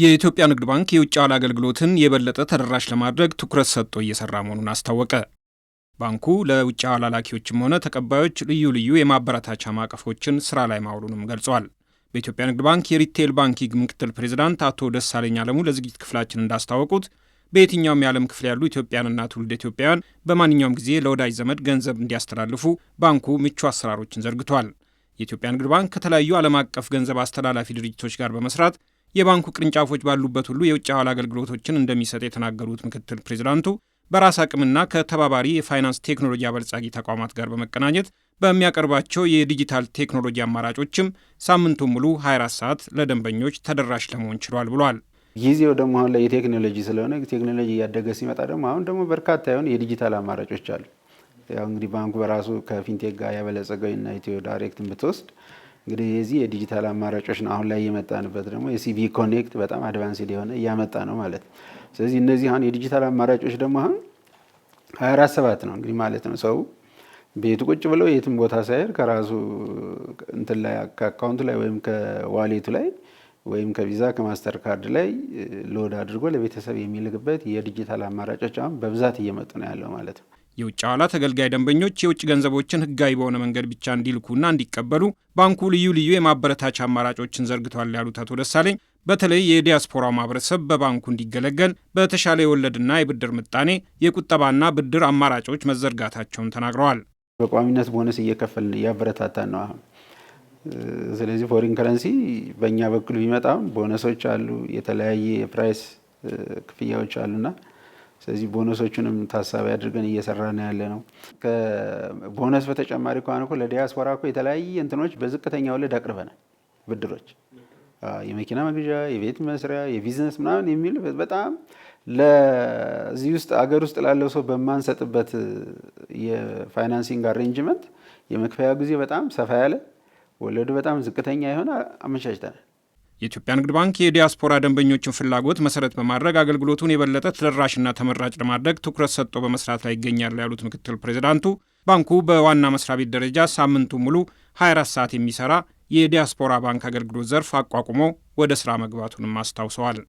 የኢትዮጵያ ንግድ ባንክ የውጭ ሐዋላ አገልግሎትን የበለጠ ተደራሽ ለማድረግ ትኩረት ሰጥቶ እየሰራ መሆኑን አስታወቀ። ባንኩ ለውጭ ሐዋላ ላኪዎችም ሆነ ተቀባዮች ልዩ የማበረታቻ ማዕቀፎችን ስራ ላይ ማዋሉንም ገልጿል። በኢትዮጵያ ንግድ ባንክ የሪቴል ባንኪንግ ምክትል ፕሬዝዳንት አቶ ደሳለኝ አለሙ ለዝግጅት ክፍላችን እንዳስታወቁት በየትኛውም የዓለም ክፍል ያሉ ኢትዮጵያንና ትውልደ ኢትዮጵያውያን በማንኛውም ጊዜ ለወዳጅ ዘመድ ገንዘብ እንዲያስተላልፉ ባንኩ ምቹ አሰራሮችን ዘርግቷል። የኢትዮጵያ ንግድ ባንክ ከተለያዩ ዓለም አቀፍ ገንዘብ አስተላላፊ ድርጅቶች ጋር በመስራት የባንኩ ቅርንጫፎች ባሉበት ሁሉ የውጭ ሐዋላ አገልግሎቶችን እንደሚሰጥ የተናገሩት ምክትል ፕሬዝዳንቱ በራስ አቅምና ከተባባሪ የፋይናንስ ቴክኖሎጂ አበልጻጊ ተቋማት ጋር በመቀናጀት በሚያቀርባቸው የዲጂታል ቴክኖሎጂ አማራጮችም ሳምንቱን ሙሉ 24 ሰዓት ለደንበኞች ተደራሽ ለመሆን ችሏል ብሏል። ጊዜው ደግሞ አሁን ላይ የቴክኖሎጂ ስለሆነ ቴክኖሎጂ እያደገ ሲመጣ ደግሞ አሁን ደግሞ በርካታ የሆኑ የዲጂታል አማራጮች አሉ። ያው እንግዲህ ባንኩ በራሱ ከፊንቴክ ጋር ያበለጸገውና ኢትዮ ዳይሬክትን ብትወስድ እንግዲህ የዚህ የዲጂታል አማራጮች ነው። አሁን ላይ የመጣንበት ደግሞ የሲቢ ኮኔክት በጣም አድቫንስድ የሆነ እያመጣ ነው ማለት ነው። ስለዚህ እነዚህ አሁን የዲጂታል አማራጮች ደግሞ አሁን 24/7 ነው እንግዲህ ማለት ነው። ሰው ቤቱ ቁጭ ብለው የትም ቦታ ሳይሄድ ከራሱ እንትን ላይ ከአካውንቱ ላይ ወይም ከዋሌቱ ላይ ወይም ከቪዛ ከማስተር ካርድ ላይ ሎድ አድርጎ ለቤተሰብ የሚልክበት የዲጂታል አማራጮች አሁን በብዛት እየመጡ ነው ያለው ማለት ነው። የውጭ ሐዋላ ተገልጋይ ደንበኞች የውጭ ገንዘቦችን ሕጋዊ በሆነ መንገድ ብቻ እንዲልኩና እንዲቀበሉ ባንኩ ልዩ የማበረታቻ አማራጮችን ዘርግቷል ያሉት አቶ ደሳለኝ በተለይ የዲያስፖራው ማህበረሰብ በባንኩ እንዲገለገል በተሻለ የወለድና የብድር ምጣኔ የቁጠባና ብድር አማራጮች መዘርጋታቸውን ተናግረዋል። በቋሚነት ቦነስ እየከፈልን እያበረታታን ነው አሁን። ስለዚህ ፎሪን ከረንሲ በእኛ በኩል ቢመጣም ቦነሶች አሉ፣ የተለያየ የፕራይስ ክፍያዎች አሉና ስለዚህ ቦነሶቹንም ታሳቢ አድርገን እየሰራን ያለ ነው። ከቦነስ በተጨማሪ ከሆነ እኮ ለዲያስፖራ እኮ የተለያየ እንትኖች በዝቅተኛ ወለድ አቅርበናል። ብድሮች፣ የመኪና መግዣ፣ የቤት መስሪያ፣ የቢዝነስ ምናምን የሚል በጣም ለዚህ ውስጥ አገር ውስጥ ላለው ሰው በማንሰጥበት የፋይናንሲንግ አሬንጅመንት የመክፈያ ጊዜ በጣም ሰፋ ያለ ወለዱ በጣም ዝቅተኛ የሆነ አመቻችተናል። የኢትዮጵያ ንግድ ባንክ የዲያስፖራ ደንበኞችን ፍላጎት መሰረት በማድረግ አገልግሎቱን የበለጠ ተደራሽና ተመራጭ ለማድረግ ትኩረት ሰጥቶ በመስራት ላይ ይገኛል ያሉት ምክትል ፕሬዝዳንቱ ባንኩ በዋና መስሪያ ቤት ደረጃ ሳምንቱ ሙሉ 24 ሰዓት የሚሰራ የዲያስፖራ ባንክ አገልግሎት ዘርፍ አቋቁሞ ወደ ስራ መግባቱንም አስታውሰዋል።